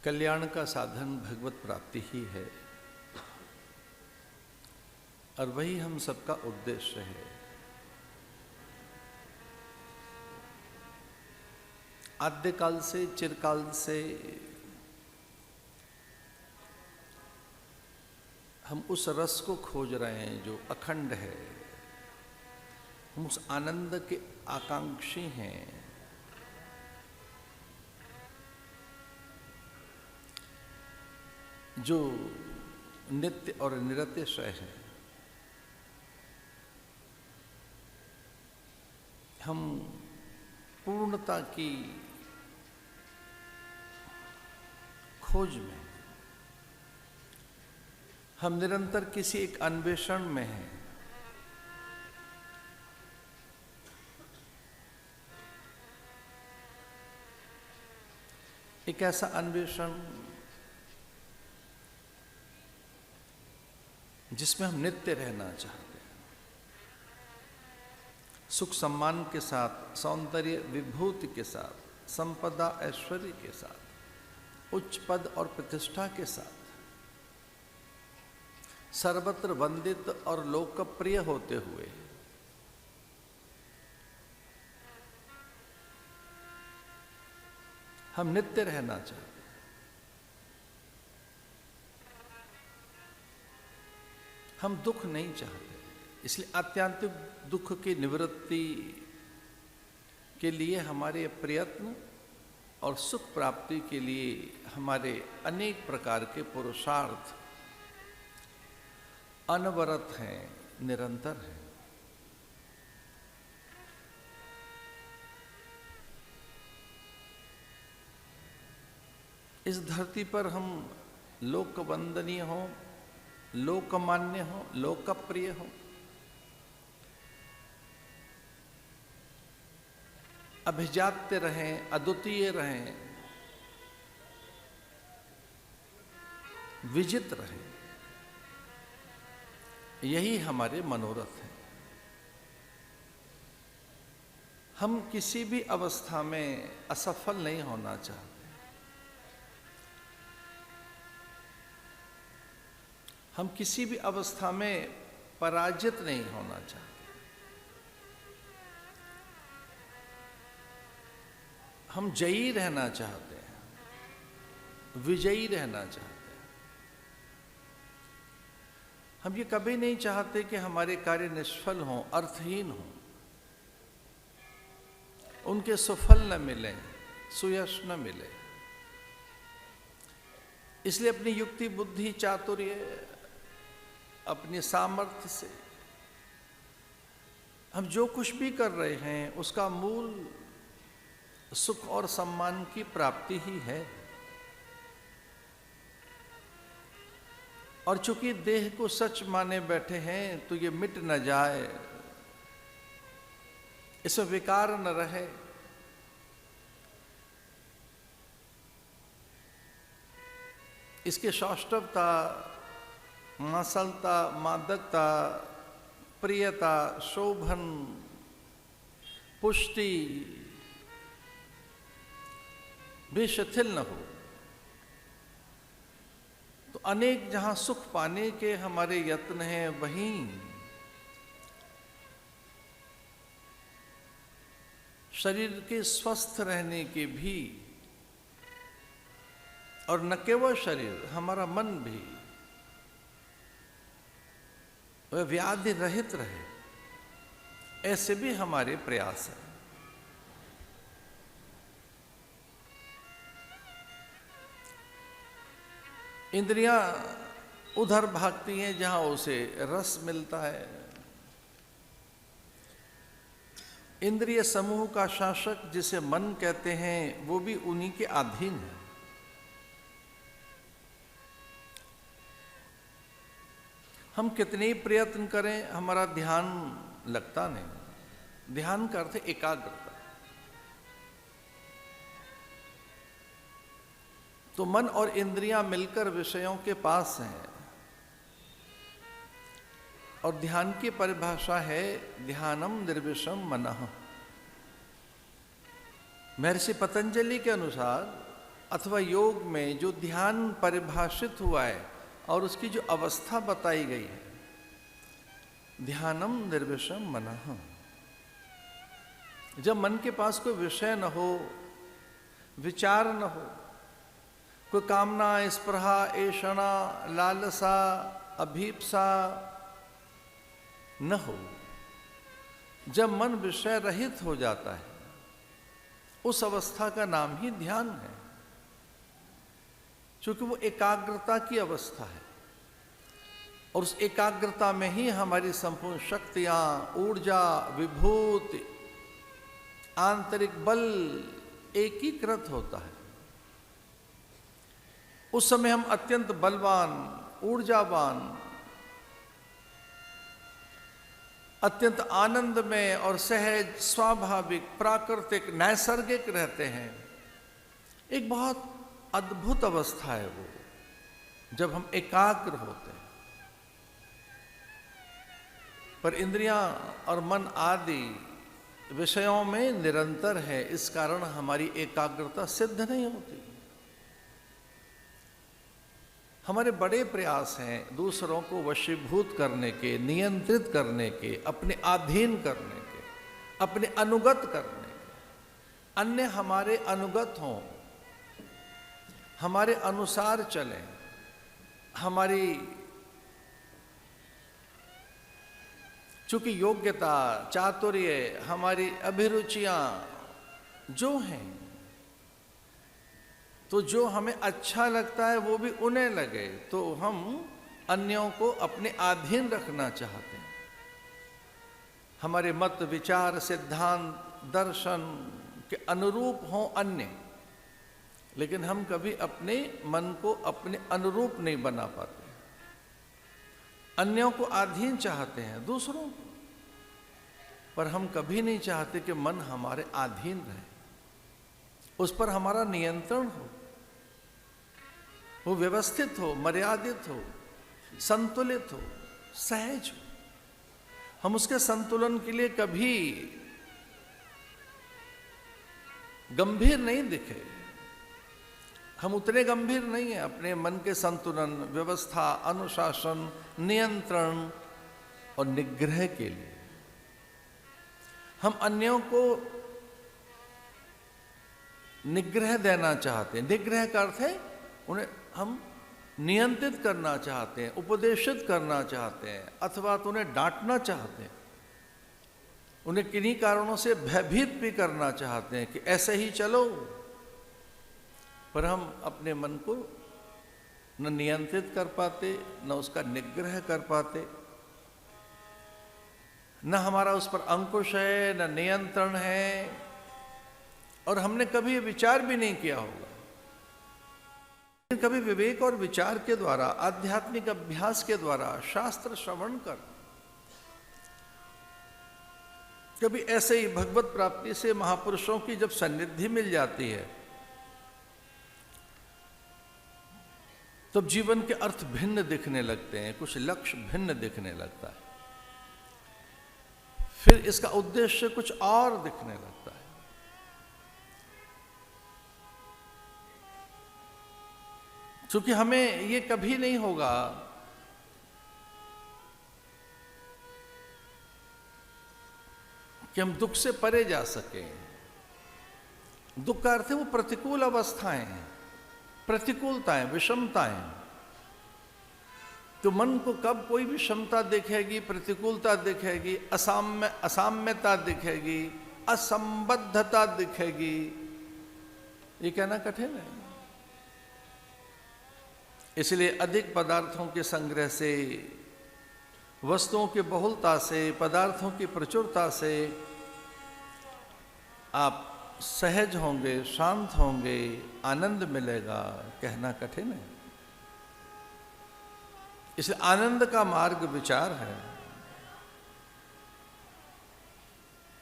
कल्याण का साधन भगवत प्राप्ति ही है और वही हम सबका उद्देश्य है। आद्यकाल से चिरकाल से हम उस रस को खोज रहे हैं जो अखंड है। हम उस आनंद के आकांक्षी हैं। जो नित्य और निरतिशय है। हम पूर्णता की खोज में, हम निरंतर किसी एक अन्वेषण में हैं। एक ऐसा अन्वेषण जिसमें हम नित्य रहना चाहते हैं, सुख सम्मान के साथ, सौंदर्य विभूति के साथ, संपदा ऐश्वर्य के साथ, उच्च पद और प्रतिष्ठा के साथ, सर्वत्र वंदित और लोकप्रिय होते हुए हम नित्य रहना चाहते हैं। हम दुख नहीं चाहते, इसलिए आत्यंतिक दुख की निवृत्ति के लिए हमारे प्रयत्न और सुख प्राप्ति के लिए हमारे अनेक प्रकार के पुरुषार्थ अनवरत हैं, निरंतर हैं। इस धरती पर हम लोकवंदनीय हों, लोकमान्य हो, लोकप्रिय हो, अभिजात्य रहें, अद्वितीय रहें, विजित रहें, यही हमारे मनोरथ है। हम किसी भी अवस्था में असफल नहीं होना चाहते। हम किसी भी अवस्था में पराजित नहीं होना चाहते। हम जयी रहना चाहते हैं, विजयी रहना चाहते हैं। हम ये कभी नहीं चाहते कि हमारे कार्य निष्फल हों, अर्थहीन हों, उनके सुफल न मिले, सुयश न मिले। इसलिए अपनी युक्ति, बुद्धि, चातुर्य, अपने सामर्थ्य से हम जो कुछ भी कर रहे हैं उसका मूल सुख और सम्मान की प्राप्ति ही है। और चूंकि देह को सच माने बैठे हैं तो ये मिट न जाए, इसमें विकार न रहे, इसके सौष्ठवता, मांसलता, मादकता, प्रियता, शोभन, पुष्टि भी शिथिल न हो। तो अनेक जहां सुख पाने के हमारे यत्न हैं, वहीं शरीर के स्वस्थ रहने के भी, और न केवल शरीर, हमारा मन भी वह व्याधि रहित रहे, ऐसे भी हमारे प्रयास हैं। इंद्रियां उधर भागती हैं जहां उसे रस मिलता है। इंद्रिय समूह का शासक जिसे मन कहते हैं, वो भी उन्हीं के अधीन है। हम कितने ही प्रयत्न करें, हमारा ध्यान लगता नहीं। ध्यान का अर्थ एकाग्रता। तो मन और इंद्रियां मिलकर विषयों के पास हैं। और ध्यान की परिभाषा है ध्यानम निर्विषम मनः। महर्षि पतंजलि के अनुसार अथवा योग में जो ध्यान परिभाषित हुआ है और उसकी जो अवस्था बताई गई है, ध्यानम निर्विषम मनः। जब मन के पास कोई विषय न हो, विचार न हो, कोई कामना, स्पृहा, ऐषणा, लालसा, अभीप्सा न हो, जब मन विषय रहित हो जाता है, उस अवस्था का नाम ही ध्यान है, क्योंकि वो एकाग्रता की अवस्था है। और उस एकाग्रता में ही हमारी संपूर्ण शक्तियां, ऊर्जा, विभूति, आंतरिक बल एकीकृत होता है। उस समय हम अत्यंत बलवान, ऊर्जावान, अत्यंत आनंद में और सहज, स्वाभाविक, प्राकृतिक, नैसर्गिक रहते हैं। एक बहुत अद्भुत अवस्था है वो, जब हम एकाग्र होते हैं। पर इंद्रियां और मन आदि विषयों में निरंतर है, इस कारण हमारी एकाग्रता सिद्ध नहीं होती। हमारे बड़े प्रयास हैं दूसरों को वशीभूत करने के, नियंत्रित करने के, अपने अधीन करने के, अपने अनुगत करने के। अन्य हमारे अनुगत हों, हमारे अनुसार चलें, हमारी चूंकि योग्यता, चातुर्य, हमारी अभिरुचियां जो हैं, तो जो हमें अच्छा लगता है वो भी उन्हें लगे, तो हम अन्यों को अपने अधीन रखना चाहते हैं। हमारे मत, विचार, सिद्धांत, दर्शन के अनुरूप हों अन्य, लेकिन हम कभी अपने मन को अपने अनुरूप नहीं बना पाते। अन्यों को अधीन चाहते हैं, दूसरों को, पर हम कभी नहीं चाहते कि मन हमारे अधीन रहे, उस पर हमारा नियंत्रण हो, वो व्यवस्थित हो, मर्यादित हो, संतुलित हो, सहज हो। हम उसके संतुलन के लिए कभी गंभीर नहीं दिखे। हम उतने गंभीर नहीं हैं अपने मन के संतुलन, व्यवस्था, अनुशासन, नियंत्रण और निग्रह के लिए। हम अन्यों को निग्रह देना चाहते हैं। निग्रह का अर्थ है उन्हें हम नियंत्रित करना चाहते हैं, उपदेशित करना चाहते हैं, अथवा तो उन्हें डांटना चाहते हैं, उन्हें किन्हीं कारणों से भयभीत भी करना चाहते हैं कि ऐसे ही चलो। पर हम अपने मन को न नियंत्रित कर पाते, न उसका निग्रह कर पाते, न हमारा उस पर अंकुश है, न नियंत्रण है, और हमने कभी विचार भी नहीं किया होगा। कभी विवेक और विचार के द्वारा, आध्यात्मिक अभ्यास के द्वारा, शास्त्र श्रवण कर, कभी ऐसे ही भगवत प्राप्ति से महापुरुषों की जब सन्निधि मिल जाती है, तब जीवन के अर्थ भिन्न दिखने लगते हैं, कुछ लक्ष्य भिन्न दिखने लगता है, फिर इसका उद्देश्य कुछ और दिखने लगता है। क्योंकि हमें ये कभी नहीं होगा कि हम दुख से परे जा सकें। दुख का अर्थ है वो प्रतिकूल अवस्थाएं हैं, प्रतिकूलताएं, विषमताएं। तो मन को कब कोई विषमता दिखेगी, प्रतिकूलता दिखेगी, असाम्यता दिखेगी, असंबद्धता दिखेगी, ये कहना कठिन है। इसलिए अधिक पदार्थों के संग्रह से, वस्तुओं की बहुलता से, पदार्थों की प्रचुरता से आप सहज होंगे, शांत होंगे, आनंद मिलेगा, कहना कठिन है। इसलिए आनंद का मार्ग विचार है।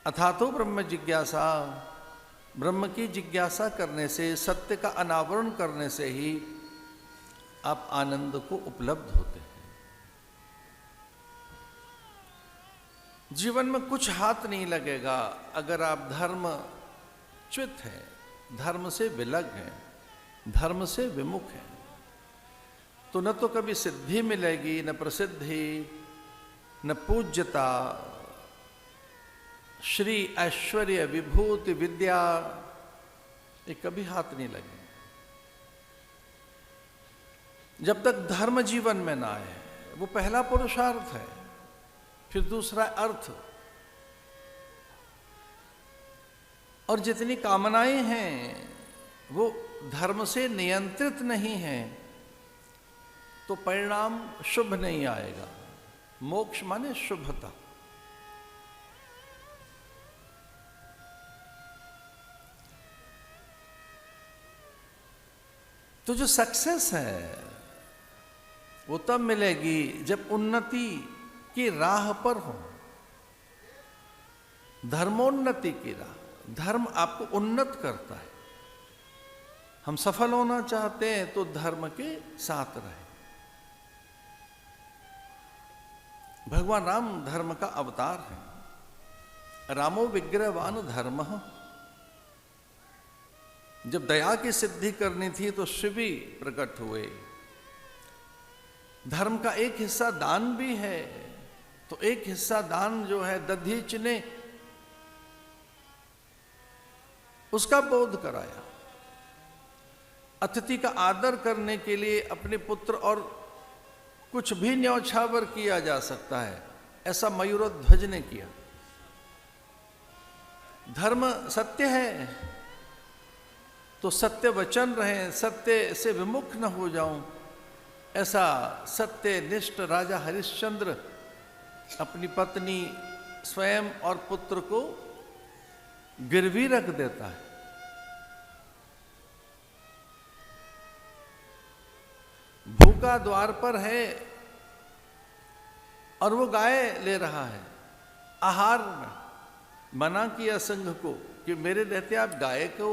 अथातो ब्रह्म जिज्ञासा, ब्रह्म की जिज्ञासा करने से, सत्य का अनावरण करने से ही आप आनंद को उपलब्ध होते हैं। जीवन में कुछ हाथ नहीं लगेगा अगर आप धर्मच्युत हैं, धर्म से विलग हैं, धर्म से विमुख हैं तो न तो कभी सिद्धि मिलेगी, न प्रसिद्धि, न पूज्यता, श्री ऐश्वर्य विभूति विद्या, ये कभी हाथ नहीं लगे जब तक धर्म जीवन में ना आए। वो पहला पुरुषार्थ है। फिर दूसरा अर्थ। और जितनी कामनाएं हैं वो धर्म से नियंत्रित नहीं हैं तो परिणाम शुभ नहीं आएगा। मोक्ष माने शुभता। तो जो सक्सेस है वो तब मिलेगी जब उन्नति की राह पर हो, धर्मोन्नति की राह। धर्म आपको उन्नत करता है। हम सफल होना चाहते हैं तो धर्म के साथ रहे। भगवान राम धर्म का अवतार है। रामो विग्रहवान धर्म। जब दया की सिद्धि करनी थी तो शिव भी प्रकट हुए। धर्म का एक हिस्सा दान भी है तो एक हिस्सा दान जो है दधीच ने उसका बोध कराया। अतिथि का आदर करने के लिए अपने पुत्र और कुछ भी न्यौछावर किया जा सकता है, ऐसा मयूरध्वज ने किया। धर्म सत्य है तो सत्य वचन रहे, सत्य से विमुख न हो जाऊं, ऐसा सत्यनिष्ठ राजा हरिश्चंद्र अपनी पत्नी स्वयं और पुत्र को गिरवी रख देता है। भूखा द्वार पर है और वो गाय ले रहा है आहार में। मना किया संघ को कि मेरे रहते आप गाय को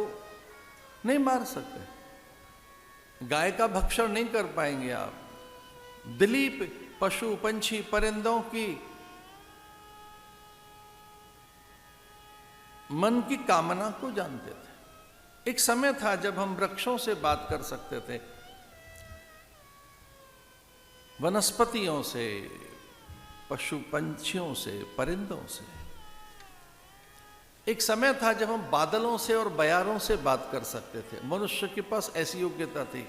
नहीं मार सकते, गाय का भक्षण नहीं कर पाएंगे आप। दिलीप पशु पंछी परिंदों की मन की कामना को जानते थे। एक समय था जब हम वृक्षों से बात कर सकते थे, वनस्पतियों से, पशु पंछियों से, परिंदों से। एक समय था जब हम बादलों से और बयारों से बात कर सकते थे। मनुष्य के पास ऐसी योग्यता थी।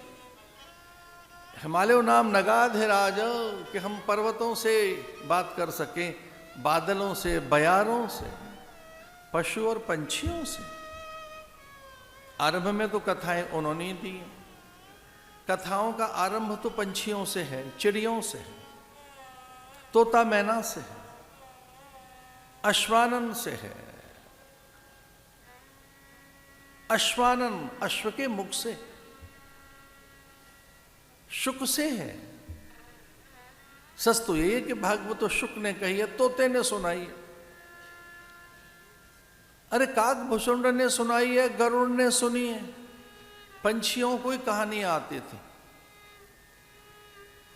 हिमालय नाम नगाधिराज कि हम पर्वतों से बात कर सकें, बादलों से, बयारों से, पशु और पंछियों से। आरंभ में तो कथाएं उन्होंने दी। कथाओं का आरंभ तो पंछियों से है, चिड़ियों से है, तोता मैना से है, अश्वानन से है। अश्वानन अश्व के मुख से, शुक से है। सच तो यही है कि भागवत तो शुक ने कही है, तोते ने सुनाई है। अरे काकभूषुंड ने सुनाई है, गरुड़ ने सुनी है। पंछियों को ही कहानी आती थी।